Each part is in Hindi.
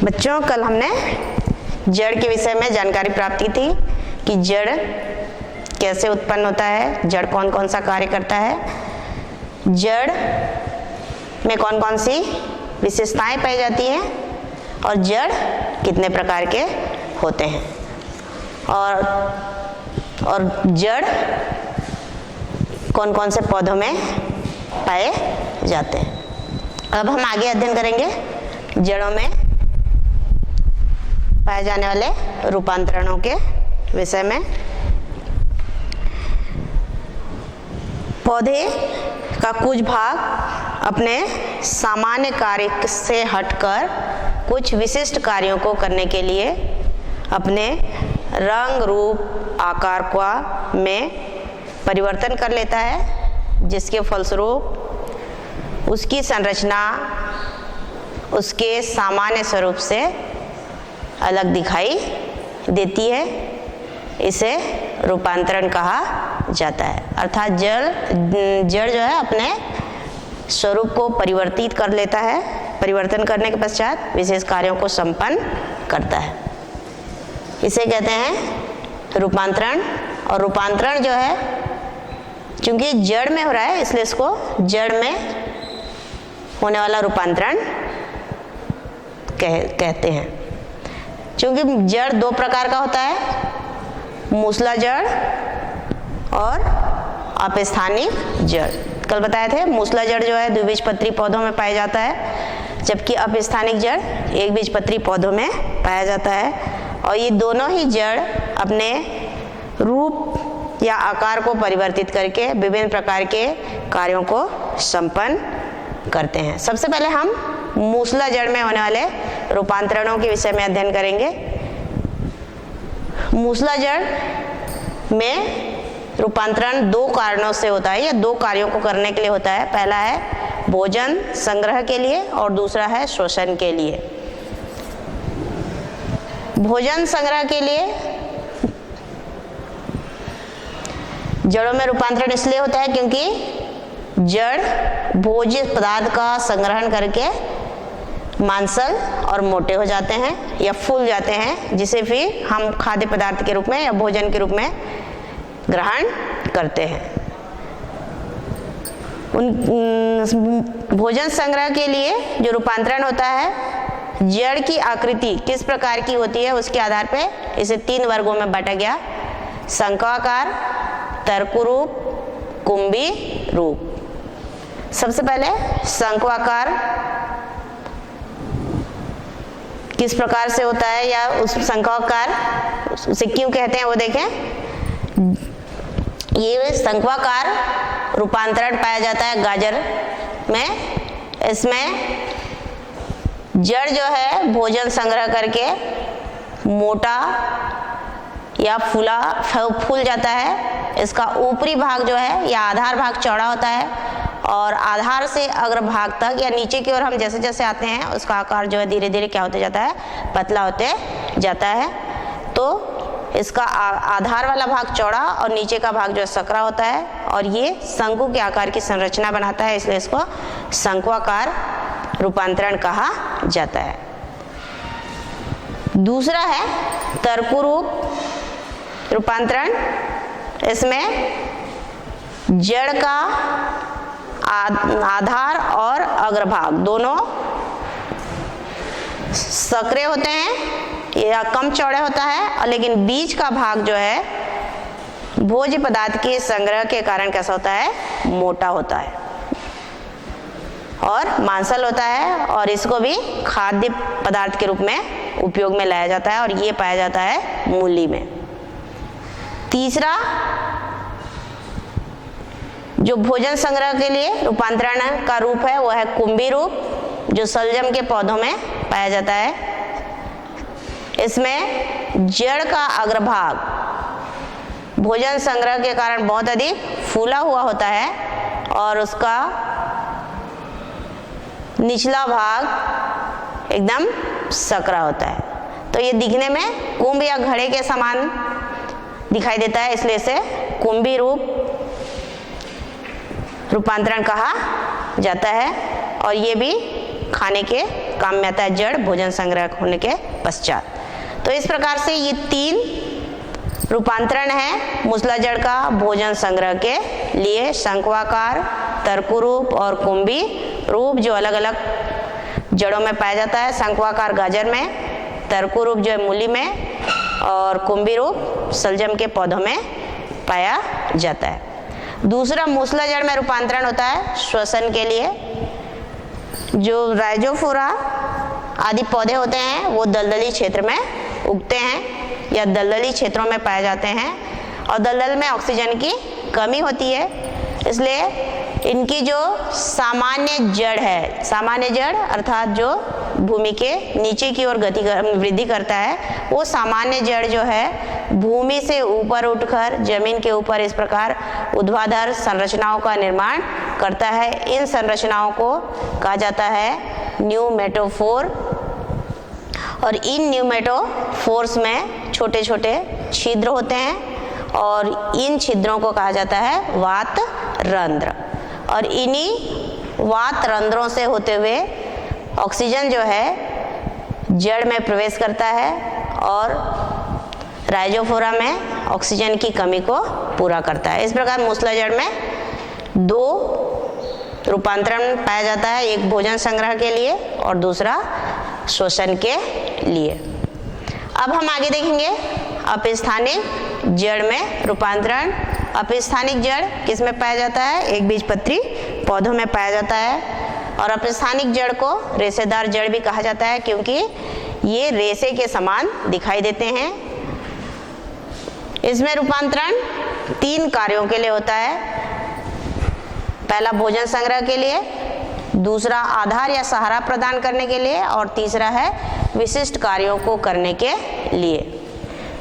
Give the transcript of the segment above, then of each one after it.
बच्चों, कल हमने जड़ के विषय में जानकारी प्राप्त की थी कि जड़ कैसे उत्पन्न होता है, जड़ कौन कौन सा कार्य करता है, जड़ में कौन कौन सी विशेषताएं पाई जाती हैं और जड़ कितने प्रकार के होते हैं और जड़ कौन कौन से पौधों में पाए जाते हैं। अब हम आगे अध्ययन करेंगे जड़ों में पाए जाने वाले रूपांतरणों के विषय में। पौधे का कुछ भाग अपने सामान्य कार्य से हटकर कुछ विशिष्ट कार्यों को करने के लिए अपने रंग, रूप, आकार में परिवर्तन कर लेता है, जिसके फलस्वरूप उसकी संरचना उसके सामान्य स्वरूप से अलग दिखाई देती है। इसे रूपांतरण कहा जाता है। अर्थात जड़ जो है अपने स्वरूप को परिवर्तित कर लेता है, परिवर्तन करने के पश्चात विशेष कार्यों को संपन्न करता है। इसे कहते हैं रूपांतरण। और रूपांतरण जो है क्योंकि जड़ में हो रहा है, इसलिए इसको जड़ में होने वाला रूपांतरण कहते हैं। क्योंकि जड़ दो प्रकार का होता है, मूसला जड़ और अपस्थानिक जड़। कल बताए थे मूसला जड़ जो है द्विबीजपत्री पौधों में पाया जाता है, जबकि अपस्थानिक जड़ एक बीजपत्री पौधों में पाया जाता है। और ये दोनों ही जड़ अपने रूप या आकार को परिवर्तित करके विभिन्न प्रकार के कार्यों को संपन्न करते हैं। सबसे पहले हम मूसला जड़ में होने वाले रूपांतरणों के विषय में अध्ययन करेंगे। मूसला जड़ में रूपांतरण दो कारणों से होता है या दो कार्यों को करने के लिए होता है। पहला है भोजन संग्रह के लिए और दूसरा है शोषण के लिए। भोजन संग्रह के लिए जड़ों में रूपांतरण इसलिए होता है क्योंकि जड़ भोज्य पदार्थ का संग्रहण करके मांसल और मोटे हो जाते हैं या फूल जाते हैं, जिसे फिर हम खाद्य पदार्थ के रूप में या भोजन के रूप में ग्रहण करते हैं। भोजन संग्रह के लिए जो रूपांतरण होता है, जड़ की आकृति किस प्रकार की होती है उसके आधार पर इसे तीन वर्गों में बांटा गया। शंक्वाकार, तर्कु रूप, कुंभी रूप। सबसे पहले शंक्वाकार किस प्रकार से होता है या उस शंक्वाकार उसे क्यों कहते हैं वो देखें। ये शंक्वाकार रूपांतरण पाया जाता है गाजर में। इसमें जड़ जो है भोजन संग्रह करके मोटा या फूल जाता है। इसका ऊपरी भाग जो है या आधार भाग चौड़ा होता है और आधार से अग्र भाग तक या नीचे की ओर हम जैसे जैसे आते हैं उसका आकार जो है धीरे धीरे क्या होते जाता है, पतला होते जाता है। तो इसका आधार वाला भाग चौड़ा और नीचे का भाग जो है सकरा होता है और ये शंकु के आकार की संरचना बनाता है, इसलिए इसको शंक्वाकार रूपांतरण कहा जाता है। दूसरा है तर्कु रूप रूपांतरण। इसमें जड़ का आधार और अग्रभाग दोनों सक्रिय होते हैं या कम चौड़े होता है, और लेकिन बीच का भाग जो है भोज्य पदार्थ के संग्रह के कारण कैसा होता है, मोटा होता है और मांसल होता है और इसको भी खाद्य पदार्थ के रूप में उपयोग में लाया जाता है और ये पाया जाता है मूली में। तीसरा जो भोजन संग्रह के लिए रूपांतरण का रूप है वो है कुंभी रूप, जो शलजम के पौधों में पाया जाता है। इसमें जड़ का अग्रभाग भोजन संग्रह के कारण बहुत अधिक फूला हुआ होता है और उसका निचला भाग एकदम सकरा होता है। तो ये दिखने में कुंभ या घड़े के समान दिखाई देता है, इसलिए इसे कुंभी रूपांतरण कहा जाता है और ये भी खाने के काम में आता है जड़ भोजन संग्रह होने के पश्चात। तो इस प्रकार से ये 3 रूपांतरण है मूसलाजड़ का भोजन संग्रह के लिए, शंक्वाकार, तरकु रूप और कुंभी रूप जो अलग अलग जड़ों में पाया जाता है। शंक्वाकार गाजर में, तरकु रूप जो है मूली में और कुंभी रूप शलजम के पौधों में पाया जाता है। दूसरा मूसलाजड़ में रूपांतरण होता है श्वसन के लिए। जो राइजोफोरा आदि पौधे होते हैं वो दलदली क्षेत्र में उगते हैं या दलदली क्षेत्रों में पाए जाते हैं और दलदल में ऑक्सीजन की कमी होती है, इसलिए इनकी जो सामान्य जड़ है, सामान्य जड़ अर्थात जो भूमि के नीचे की ओर वृद्धि करता है, वो सामान्य जड़ जो है भूमि से ऊपर उठकर जमीन के ऊपर इस प्रकार ऊर्ध्वाधर संरचनाओं का निर्माण करता है। इन संरचनाओं को कहा जाता है न्यूमेटोफोर और इन न्यूमेटोफोर्स में छोटे छोटे छिद्र होते हैं और इन छिद्रों को कहा जाता है वात रंध्र और इन्हीं वात रंध्रों से होते हुए ऑक्सीजन जो है जड़ में प्रवेश करता है और राइजोफोरा में ऑक्सीजन की कमी को पूरा करता है। इस प्रकार मूसलाजड़ में 2 रूपांतरण पाया जाता है, एक भोजन संग्रह के लिए और दूसरा श्वसन के लिए। अब हम आगे देखेंगे अपस्थानिक जड़ में रूपांतरण। अपस्थानिक जड़ किस में पाया जाता है? एक बीजपत्री पौधों में पाया जाता है और अपस्थानिक जड़ को रेशेदार जड़ भी कहा जाता है क्योंकि ये रेशे के समान दिखाई देते हैं। इसमें रूपांतरण 3 कार्यों के लिए होता है। पहला भोजन संग्रह के लिए, दूसरा आधार या सहारा प्रदान करने के लिए और तीसरा है विशिष्ट कार्यों को करने के लिए।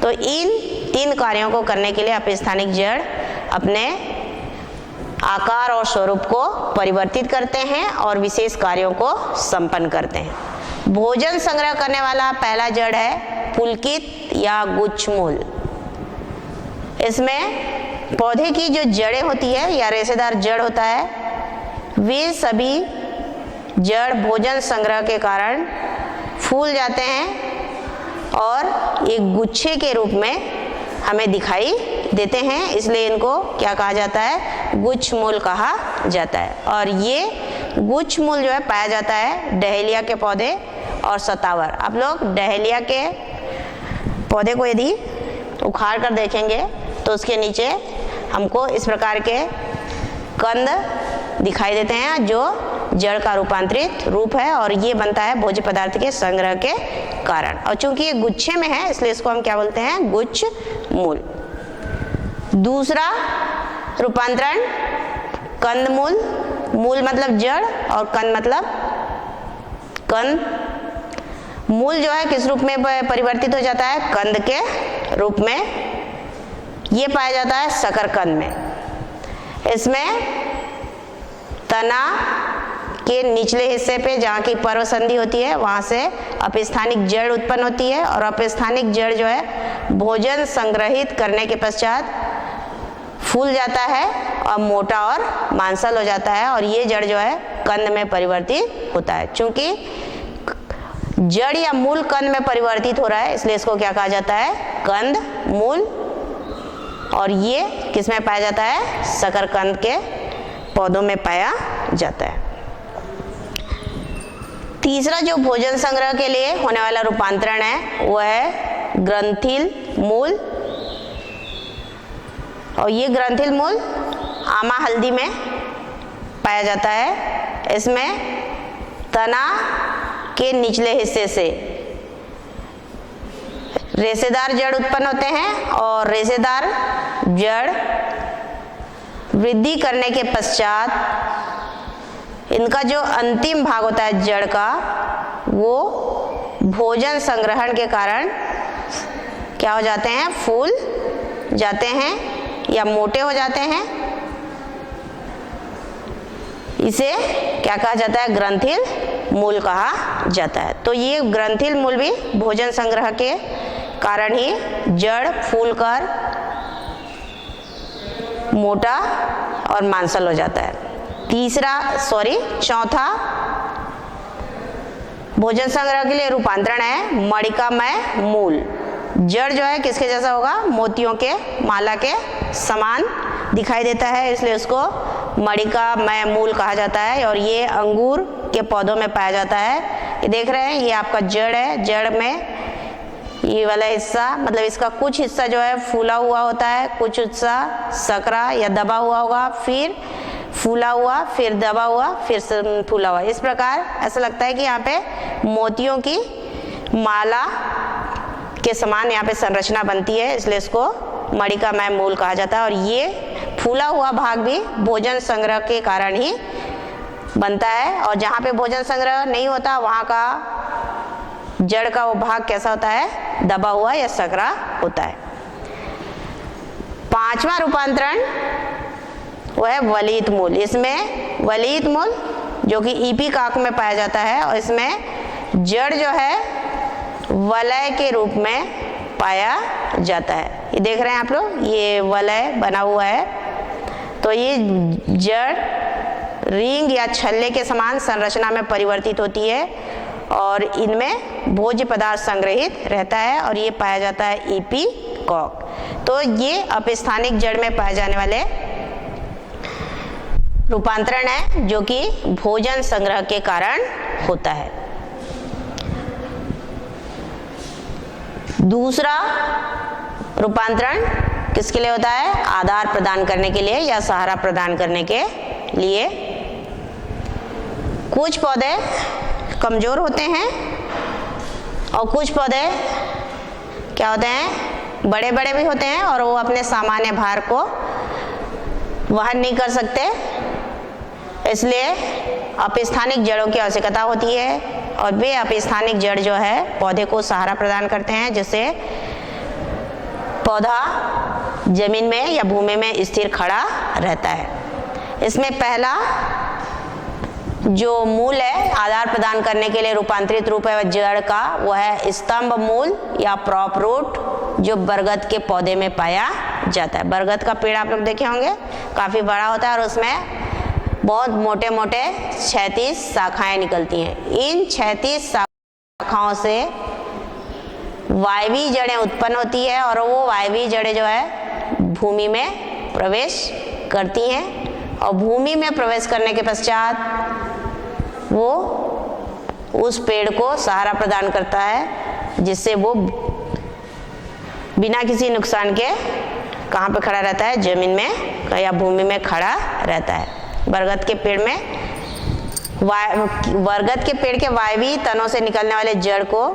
तो इन 3 कार्यों को करने के लिए अपस्थानिक जड़ अपने आकार और स्वरूप को परिवर्तित करते हैं और विशेष कार्यों को संपन्न करते हैं। भोजन संग्रह करने वाला पहला जड़ है पुलकित या गुच्छमूल। इसमें पौधे की जो जड़ें होती है या रेशेदार जड़ होता है, वे सभी जड़ भोजन संग्रह के कारण फूल जाते हैं और एक गुच्छे के रूप में हमें दिखाई देते हैं, इसलिए इनको क्या कहा जाता है? गुच्छमूल कहा जाता है। और ये गुच्छमूल जो है पाया जाता है डहेलिया के पौधे और शतावर। आप लोग डहेलिया के पौधे को यदि उखाड़ कर देखेंगे तो उसके नीचे हमको इस प्रकार के कंद दिखाई देते हैं जो जड़ का रूपांतरित रूप है और ये बनता है भोज्य पदार्थ के संग्रह के कारण। और चूंकि ये गुच्छे में है इसलिए इसको हम क्या बोलते हैं? गुच्छमूल। दूसरा रूपांतरण कंदमूल। मूल मतलब जड़ और कंद मतलब कंद। मूल जो है किस रूप में परिवर्तित हो जाता है? कंद के रूप में। ये पाया जाता है शकरकंद में। इसमें तना के निचले हिस्से पे जहाँ की पर्व संधि होती है वहाँ से अपस्थानिक जड़ उत्पन्न होती है और अपस्थानिक जड़ जो है भोजन संग्रहित करने के पश्चात फूल जाता है और मोटा और मांसल हो जाता है और ये जड़ जो है कंद में परिवर्तित होता है। चूंकि जड़ या मूल कंद में परिवर्तित हो रहा है इसलिए इसको क्या कहा जाता है? कंद मूल। और ये किस में पाया जाता है? शकरकंद के पौधों में पाया जाता है। तीसरा जो भोजन संग्रह के लिए होने वाला रूपांतरण है वो है ग्रंथिल मूल। और ये ग्रंथिल मूल आमा हल्दी में पाया जाता है। इसमें तना के निचले हिस्से से रेशेदार जड़ उत्पन्न होते हैं और रेशेदार जड़ वृद्धि करने के पश्चात इनका जो अंतिम भाग होता है जड़ का वो भोजन संग्रहण के कारण क्या हो जाते हैं? फूल जाते हैं या मोटे हो जाते हैं। इसे क्या कहा जाता है? ग्रंथिल मूल कहा जाता है। तो ये ग्रंथिल मूल भी भोजन संग्रह के कारण ही जड़ फूलकर मोटा और मांसल हो जाता है। चौथा भोजन संग्रह के लिए रूपांतरण है मणिकामय मूल। जड़ जो है किसके जैसा होगा, मोतियों के माला के समान दिखाई देता है, इसलिए उसको मणिकामय मूल कहा जाता है। और ये अंगूर के पौधों में पाया जाता है। ये देख रहे हैं, ये आपका जड़ है। जड़ में ये वाला हिस्सा, मतलब इसका कुछ हिस्सा जो है फूला हुआ होता है, कुछ हिस्सा सकरा या दबा हुआ होगा, फिर फूला हुआ, फिर दबा हुआ, फिर फूला हुआ। इस प्रकार ऐसा लगता है कि यहाँ पे मोतियों की माला के समान यहाँ पे संरचना बनती है, इसलिए इसको मणिकामय मूल कहा जाता है। और ये फूला हुआ भाग भी भोजन संग्रह के कारण ही बनता है। और जहाँ पे भोजन संग्रह नहीं होता वहाँ का जड़ का वो भाग कैसा होता है, दबा हुआ या सकरा होता है। पांचवा रूपांतरण वो है वलित मूल। इसमें वलित मूल जो कि ईपी काक में पाया जाता है, और इसमें जड़ जो है वलय के रूप में पाया जाता है। ये देख रहे हैं आप लोग, ये वलय बना हुआ है। तो ये जड़ रिंग या छल्ले के समान संरचना में परिवर्तित होती है, और इनमें भोज्य पदार्थ संग्रहित रहता है, और ये पाया जाता है ईपी कॉक। तो ये अपस्थानिक जड़ में पाए जाने वाले रूपांतरण है जो कि भोजन संग्रह के कारण होता है। दूसरा रूपांतरण किसके लिए होता है, आधार प्रदान करने के लिए या सहारा प्रदान करने के लिए। कुछ पौधे कमजोर होते हैं और कुछ पौधे क्या होते हैं, बड़े बड़े भी होते हैं, और वो अपने सामान्य भार को वहन नहीं कर सकते, इसलिए अपस्थानिक जड़ों की आवश्यकता होती है। और वे अपस्थानिक जड़ जो है पौधे को सहारा प्रदान करते हैं, जिससे पौधा जमीन में या भूमि में स्थिर खड़ा रहता है। इसमें पहला जो मूल है आधार प्रदान करने के लिए रूपांतरित रूप है जड़ का, वो है स्तंभ मूल या प्रॉप रूट, जो बरगद के पौधे में पाया जाता है। बरगद का पेड़ आप लोग देखे होंगे, काफी बड़ा होता है और उसमें बहुत मोटे मोटे 36 शाखाएं निकलती हैं। इन 36 शाखाओं से वायवीय जड़ें उत्पन्न होती है, और वो वायवीय जड़ें जो है भूमि में प्रवेश करती हैं, और भूमि में प्रवेश करने के पश्चात वो उस पेड़ को सहारा प्रदान करता है, जिससे वो बिना किसी नुकसान के कहाँ पे खड़ा रहता है, जमीन में या भूमि में खड़ा रहता है। बरगद के पेड़ में बरगद के पेड़ के वायवीय तनों से निकलने वाले जड़ को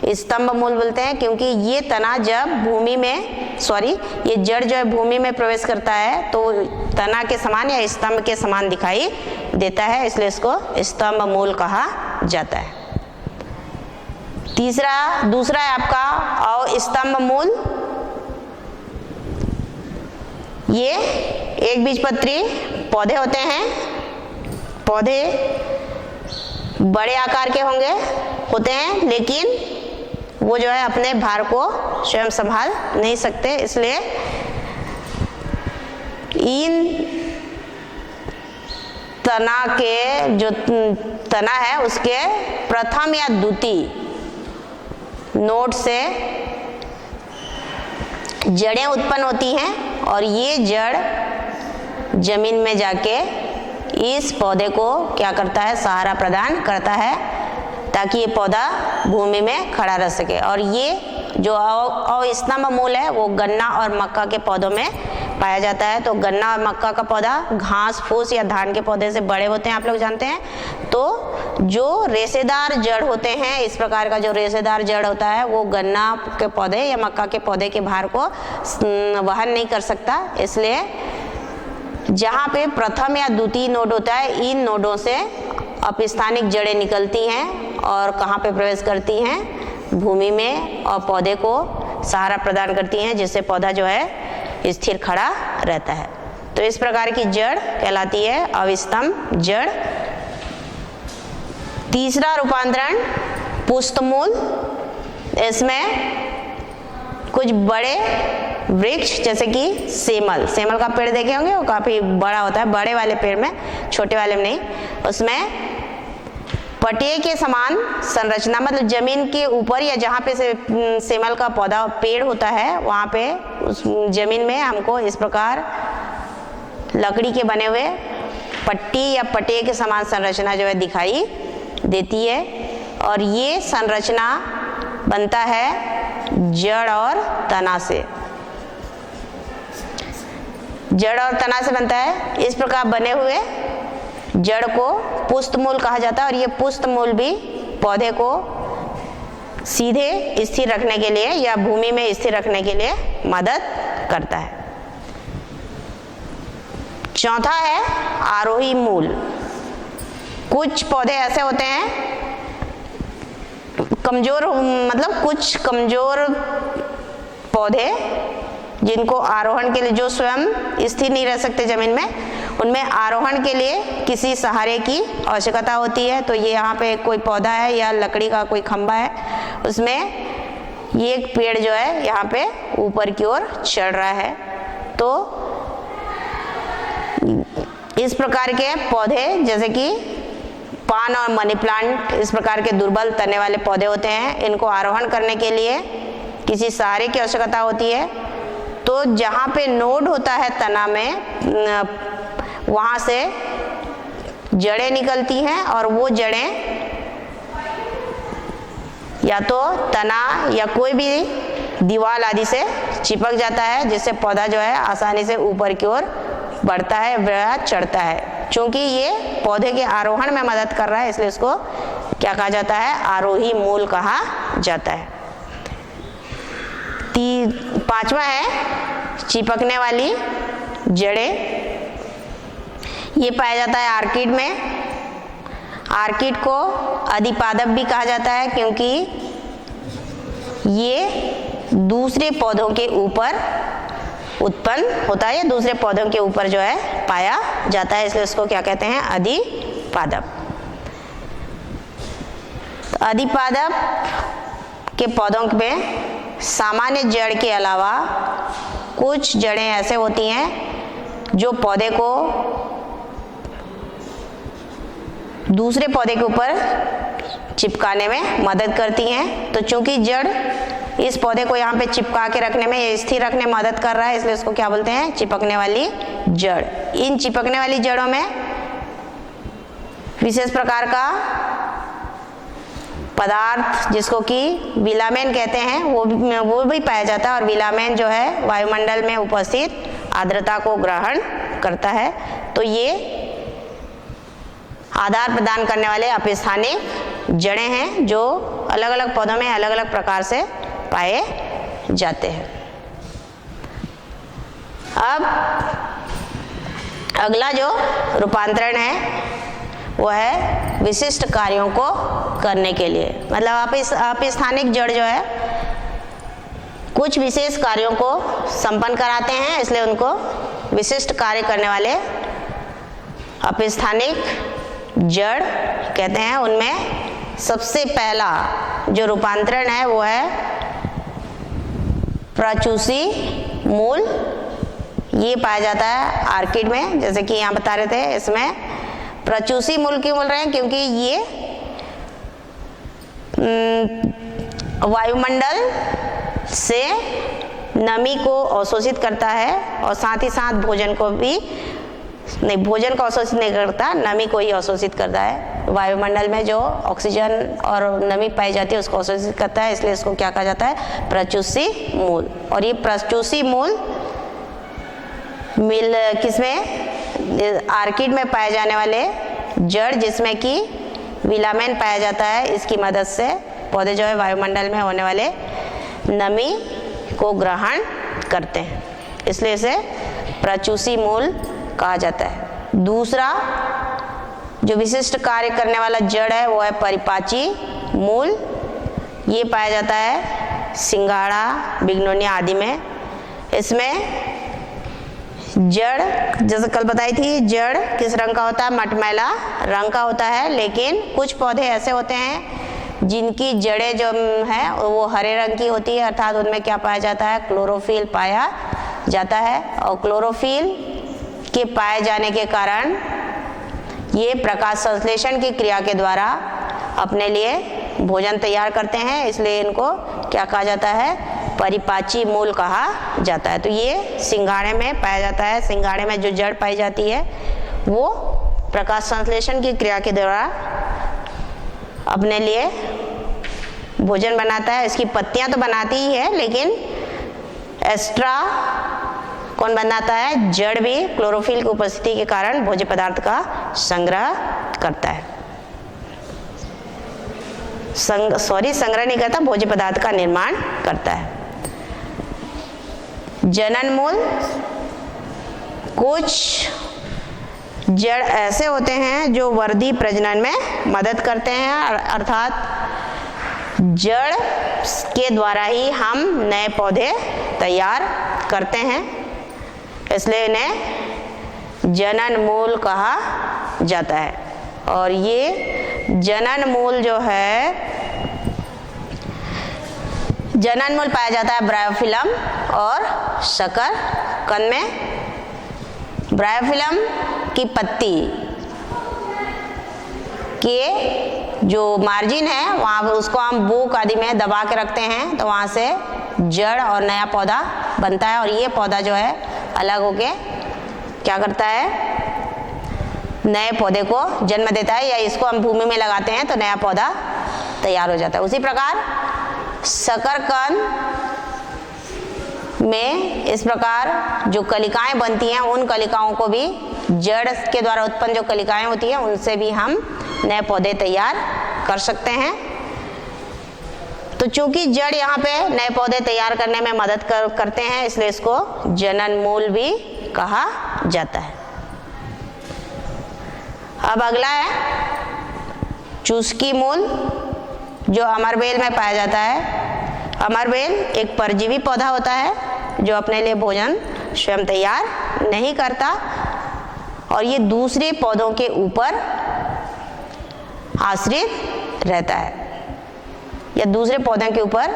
स्तंभ मूल बोलते हैं, क्योंकि ये तना जब भूमि में ये जड़ जो है भूमि में प्रवेश करता है तो तना के समान या स्तंभ के समान दिखाई देता है, इसलिए इसको स्तंभ मूल कहा जाता है। दूसरा है आपका अवस्तंभ मूल। ये एक बीजपत्री पौधे होते हैं। पौधे बड़े आकार के होते हैं, लेकिन वो जो है अपने भार को स्वयं संभाल नहीं सकते, इसलिए इन तना के जो तना है उसके प्रथम या द्वितीय नोड से जड़ें उत्पन्न होती हैं, और ये जड़ जमीन में जाके इस पौधे को क्या करता है, सहारा प्रदान करता है, ताकि ये पौधा भूमि में खड़ा रह सके। और ये जो अवस्तंभ मूल है वो गन्ना और मक्का के पौधों में पाया जाता है। तो गन्ना और मक्का का पौधा घास फूस या धान के पौधे से बड़े होते हैं, आप लोग जानते हैं। तो जो रेशेदार जड़ होते हैं, इस प्रकार का जो रेशेदार जड़ होता है वो गन्ना के पौधे या मक्का के पौधे के भार को वहन नहीं कर सकता, इसलिए जहाँ पे प्रथम या द्वितीय नोड होता है, इन नोडों से अपस्थानिक जड़ें निकलती हैं और कहाँ पे प्रवेश करती हैं, भूमि में, और पौधे को सहारा प्रदान करती हैं, जिससे पौधा जो है स्थिर खड़ा रहता है। तो इस प्रकार की जड़ कहलाती है अवस्तंभ जड़। तीसरा रूपांतरण पुष्पमूल। इसमें कुछ बड़े वृक्ष जैसे कि सेमल का पेड़ देखे होंगे, वो काफी बड़ा होता है, बड़े वाले पेड़ में, छोटे वाले में नहीं। उसमें पटिये के समान संरचना, मतलब जमीन के ऊपर या जहाँ पे सेमल का पौधा पेड़ होता है वहाँ पे उस जमीन में हमको इस प्रकार लकड़ी के बने हुए पट्टी या पटिये के समान संरचना जो है दिखाई देती है। और ये संरचना बनता है जड़ और तना से। जड़ और तना से बनता है। इस प्रकार बने हुए जड़ को पुष्टमूल कहा जाता है और ये पुष्टमूल भी पौधे को सीधे स्थिर रखने के लिए या भूमि में स्थिर रखने के लिए मदद करता है। चौथा है आरोही मूल। कुछ पौधे ऐसे होते हैं कमजोर, मतलब कुछ कमजोर पौधे जिनको आरोहण के लिए, जो स्वयं स्थिर नहीं रह सकते जमीन में, उनमें आरोहण के लिए किसी सहारे की आवश्यकता होती है। तो ये यहाँ पे कोई पौधा है या लकड़ी का कोई खंभा है, उसमें ये एक पेड़ जो है यहाँ पे ऊपर की ओर चढ़ रहा है। तो इस प्रकार के पौधे जैसे कि पान और मनी प्लांट, इस प्रकार के दुर्बल तने वाले पौधे होते हैं, इनको आरोहण करने के लिए किसी सहारे की आवश्यकता होती है। तो जहाँ पे नोड होता है तना में, वहाँ से जड़ें निकलती हैं और वो जड़ें या तो तना या कोई भी दीवार आदि से चिपक जाता है, जिससे पौधा जो है आसानी से ऊपर की ओर बढ़ता है व चढ़ता है। चूंकि ये पौधे के आरोहण में मदद कर रहा है, इसलिए इसको क्या कहा जाता है? आरोही मूल कहा जाता है। पांचवा है चिपकने वाली जड़ें। ये पाया जाता है आर्किड में। आर्किड को अधिपादप भी कहा जाता है क्योंकि ये दूसरे पौधों के ऊपर उत्पन्न होता है या दूसरे पौधों के ऊपर जो है पाया जाता है, इसलिए उसको क्या कहते हैं? अधिपादप। तो अधिपादप के पौधों में सामान्य जड़ के अलावा कुछ जड़ें ऐसे होती हैं जो पौधे को दूसरे पौधे के ऊपर चिपकाने में मदद करती हैं। तो चूंकि जड़ इस पौधे को यहाँ पे चिपका के रखने में या स्थिर रखने में मदद कर रहा है, इसलिए उसको क्या बोलते हैं? चिपकने वाली जड़। इन चिपकने वाली जड़ों में विशेष प्रकार का पदार्थ जिसको कि विलामेन कहते हैं वो भी पाया जाता है। और विलामेन जो है वायुमंडल में उपस्थित आर्द्रता को ग्रहण करता है। तो ये आधार प्रदान करने वाले अपस्थानिक जड़ें हैं जो अलग अलग पौधों में अलग अलग प्रकार से पाए जाते हैं। अब अगला जो रूपांतरण है वो है विशिष्ट कार्यों को करने के लिए। मतलब अपस्थानिक जड़ जो है कुछ विशेष कार्यों को संपन्न कराते हैं, इसलिए उनको विशिष्ट कार्य करने वाले अपस्थानिक जड़ कहते हैं। उनमें सबसे पहला जो रूपांतरण है वो है प्रचूसी मूल। ये पाया जाता है आर्किड में, जैसे कि यहाँ बता रहे थे। इसमें प्रचूसी मूल क्यों बोल रहे हैं? क्योंकि ये वायुमंडल से नमी को अवशोषित करता है और साथ ही साथ भोजन को भी नहीं, भोजन को अवशोषित नहीं करता, नमी को ही अवशोषित करता है। वायुमंडल में जो ऑक्सीजन और नमी पाई जाती है उसको अवशोषित करता है, इसलिए इसको क्या कहा जाता है? प्रचूसी मूल। और ये प्रचूसी मूल किसमें? आर्किड में पाए जाने वाले जड़ जिसमें कि विलामेन पाया जाता है, इसकी मदद से पौधे जो है वायुमंडल में होने वाले नमी को ग्रहण करते हैं, इसलिए इसे प्रचूसी मूल कहा जाता है। दूसरा जो विशिष्ट कार्य करने वाला जड़ है वो है परिपाची मूल। ये पाया जाता है सिंघाड़ा, बिग्नोनिया आदि में। इसमें जड़ जैसे कल बताई थी, जड़ किस रंग का होता है? मटमैला रंग का होता है। लेकिन कुछ पौधे ऐसे होते हैं जिनकी जड़ें जो है वो हरे रंग की होती है, अर्थात उनमें क्या पाया जाता है? क्लोरोफिल पाया जाता है। और क्लोरोफिल के पाए जाने के कारण ये प्रकाश संश्लेषण की क्रिया के द्वारा अपने लिए भोजन तैयार करते हैं, इसलिए इनको क्या कहा जाता है, परिपाची मूल कहा जाता है। तो ये सिंघाड़े में पाया जाता है। सिंघाड़े में जो जड़ पाई जाती है वो प्रकाश संश्लेषण की क्रिया के द्वारा अपने लिए भोजन बनाता है। इसकी पत्तियां तो बनाती ही है, लेकिन एक्स्ट्रा कौन बनाता है, जड़ भी क्लोरोफिल की उपस्थिति के कारण भोज्य पदार्थ का संग्रह करता है। संग्रह नहीं करता, भोज्य पदार्थ का निर्माण करता है। जनन मूल, कुछ जड़ ऐसे होते हैं जो वर्धी प्रजनन में मदद करते हैं, अर्थात जड़ के द्वारा ही हम नए पौधे तैयार करते हैं, इसलिए इन्हें जनन मूल कहा जाता है। और ये जनन मूल जो है, जनन मूल पाया जाता है ब्रायोफिलम और शकरकंद में। ब्रायोफिलम की पत्ती के जो मार्जिन है वहाँ उसको हम बुक आदि में दबा के रखते हैं, तो वहाँ से जड़ और नया पौधा बनता है। और ये पौधा जो है अलग होके क्या करता है, नए पौधे को जन्म देता है, या इसको हम भूमि में लगाते हैं तो नया पौधा तैयार हो जाता है। उसी प्रकार शकरकंद में इस प्रकार जो कलिकाएं बनती हैं, उन कलिकाओं को भी जड़ के द्वारा उत्पन्न जो कलिकाएं होती हैं उनसे भी हम नए पौधे तैयार कर सकते हैं। तो चूंकि जड़ यहाँ पे नए पौधे तैयार करने में मदद करते हैं, इसलिए इसको जनन मूल भी कहा जाता है। अब अगला है चुस्की मूल, जो अमरबेल में पाया जाता है। अमरबेल एक परजीवी पौधा होता है जो अपने लिए भोजन स्वयं तैयार नहीं करता, और ये दूसरे पौधों के ऊपर आश्रित रहता है, या दूसरे पौधों के ऊपर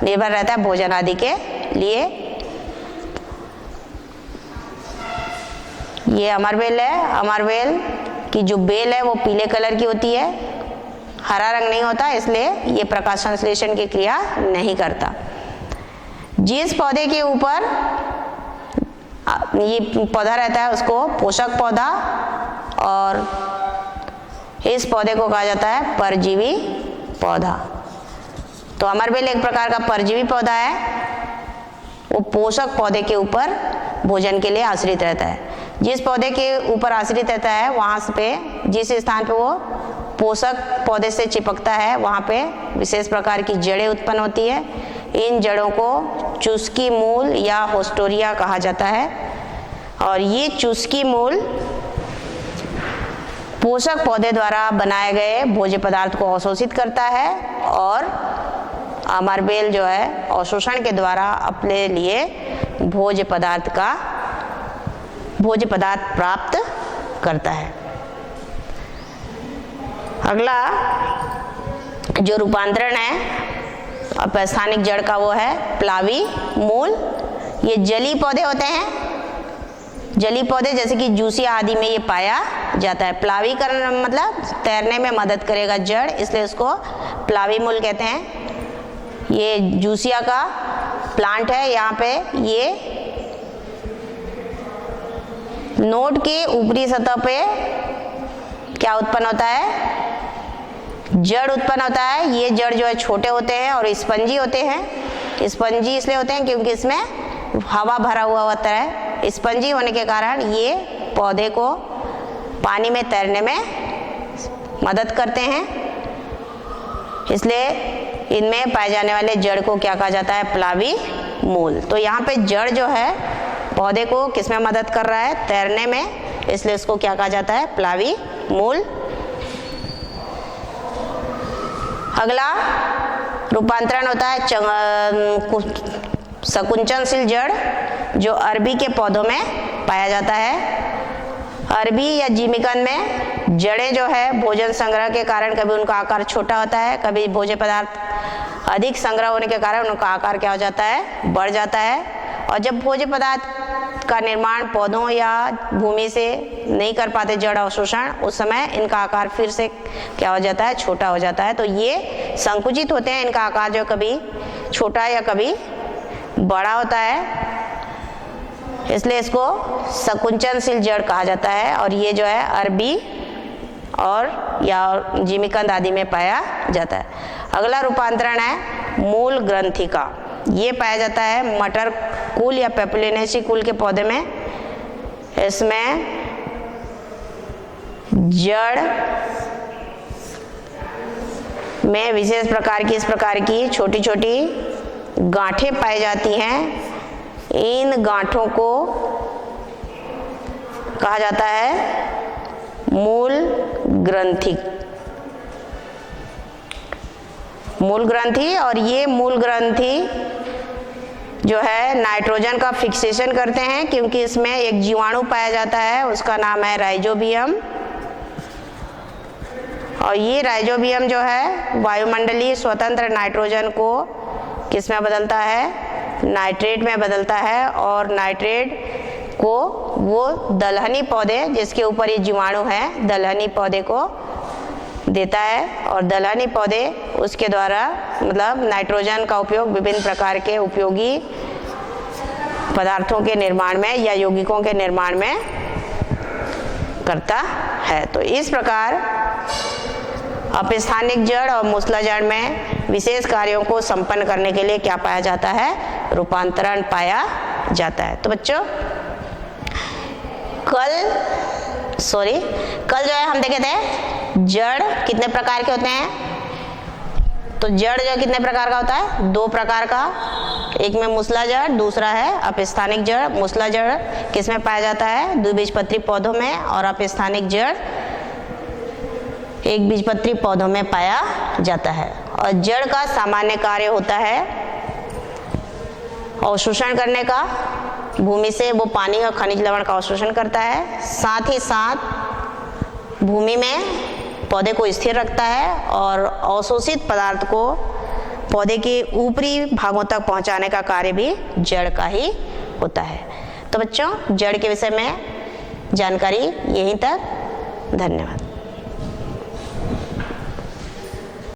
निर्भर रहता है भोजन आदि के लिए। ये अमरबेल है। अमरबेल की जो बेल है वो पीले कलर की होती है, हरा रंग नहीं होता, इसलिए ये प्रकाश संश्लेषण की क्रिया नहीं करता। जिस पौधे के ऊपर ये पौधा रहता है उसको पोषक पौधा, और इस पौधे को कहा जाता है परजीवी पौधा। तो अमरबेल एक प्रकार का परजीवी पौधा है, वो पोषक पौधे के ऊपर भोजन के लिए आश्रित रहता है। जिस पौधे के ऊपर आश्रित रहता है वहाँ पे, जिस स्थान पे वो पोषक पौधे से चिपकता है, वहाँ पे विशेष प्रकार की जड़ें उत्पन्न होती है। इन जड़ों को चुस्की मूल या होस्टोरिया कहा जाता है, और ये चुस्की मूल पोषक पौधे द्वारा बनाए गए भोज्य पदार्थ को अवशोषित करता है, और अमरबेल जो है अवशोषण के द्वारा अपने लिए भोज्य पदार्थ प्राप्त करता है। अगला जो रूपांतरण है अपस्थानिक जड़ का, वो है प्लावी मूल। ये जली पौधे होते हैं, जली पौधे जैसे कि जूसिया आदि में ये पाया जाता है। प्लावीकरण मतलब तैरने में मदद करेगा जड़, इसलिए इसको प्लावी मूल कहते हैं। ये जूसिया का प्लांट है। यहाँ पे ये नोड के ऊपरी सतह पे क्या उत्पन्न होता है, जड़ उत्पन्न होता है। ये जड़ जो है छोटे होते हैं और स्पंजी होते हैं। स्पंजी इसलिए होते हैं क्योंकि इसमें हवा भरा हुआ होता है। स्पंजी होने के कारण ये पौधे को पानी में तैरने में मदद करते हैं, इसलिए इनमें पाए जाने वाले जड़ को क्या कहा जाता है, प्लावी मूल। तो यहाँ पे जड़ जो है पौधे को किसमें मदद कर रहा है, तैरने में, इसलिए इसको क्या कहा जाता है, प्लावी मूल। अगला रूपांतरण होता है संकुचनशील जड़, जो अरबी के पौधों में पाया जाता है। अरबी या जिमीकंद में जड़ें जो है भोजन संग्रह के कारण कभी उनका आकार छोटा होता है, कभी भोज्य पदार्थ अधिक संग्रह होने के कारण उनका आकार क्या हो जाता है, बढ़ जाता है। और जब भोज्य पदार्थ का निर्माण पौधों या भूमि से नहीं कर पाते जड़ अवशोषण, उस समय इनका आकार फिर से क्या हो जाता है, छोटा हो जाता है। तो ये संकुचित होते हैं, इनका आकार जो कभी छोटा या कभी बड़ा होता है, इसलिए इसको संकुचनशील जड़ कहा जाता है। और ये जो है अरबी और या जिमीकंद आदि में पाया जाता है। अगला रूपांतरण है मूल ग्रंथि का। ये पाया जाता है मटर कुल या पेपुलिनेसी कुल के पौधे में। इसमें जड़ में विशेष प्रकार की, इस प्रकार की छोटी छोटी गांठें पाई जाती हैं। इन गांठों को कहा जाता है मूल ग्रंथि, मूल ग्रंथि। और ये मूल ग्रंथि जो है नाइट्रोजन का फिक्सेशन करते हैं, क्योंकि इसमें एक जीवाणु पाया जाता है, उसका नाम है राइजोबियम। और ये राइजोबियम जो है वायुमंडलीय स्वतंत्र नाइट्रोजन को किस में बदलता है, नाइट्रेट में बदलता है। और नाइट्रेट को वो दलहनी पौधे जिसके ऊपर ये जीवाणु है, दलहनी पौधे को देता है। और दलहनी पौधे उसके द्वारा मतलब नाइट्रोजन का उपयोग विभिन्न प्रकार के उपयोगी पदार्थों के निर्माण में या यौगिकों के निर्माण में करता है। तो इस प्रकार अपस्थानिक जड़ और मूसला जड़ में विशेष कार्यों को संपन्न करने के लिए क्या पाया जाता है, रूपांतरण पाया जाता है। तो बच्चों कल जो है हम देखे थे जड़ कितने प्रकार के होते हैं। तो जड़ जो कितने प्रकार का होता है, दो प्रकार का, एक में मूसला जड़, दूसरा है अपस्थानिक जड़। मूसला जड़ किस में पाया जाता है, द्विबीजपत्री पौधों में, और अपस्थानिक जड़ एक बीजपत्री पौधों में पाया जाता है। और जड़ का सामान्य कार्य होता है अवशोषण करने का, भूमि से वो पानी और खनिज लवण का अवशोषण करता है, साथ ही साथ भूमि में पौधे को स्थिर रखता है और अवशोषित पदार्थ को पौधे के ऊपरी भागों तक पहुंचाने का कार्य भी जड़ का ही होता है। तो बच्चों जड़ के विषय में जानकारी यहीं तक। धन्यवाद।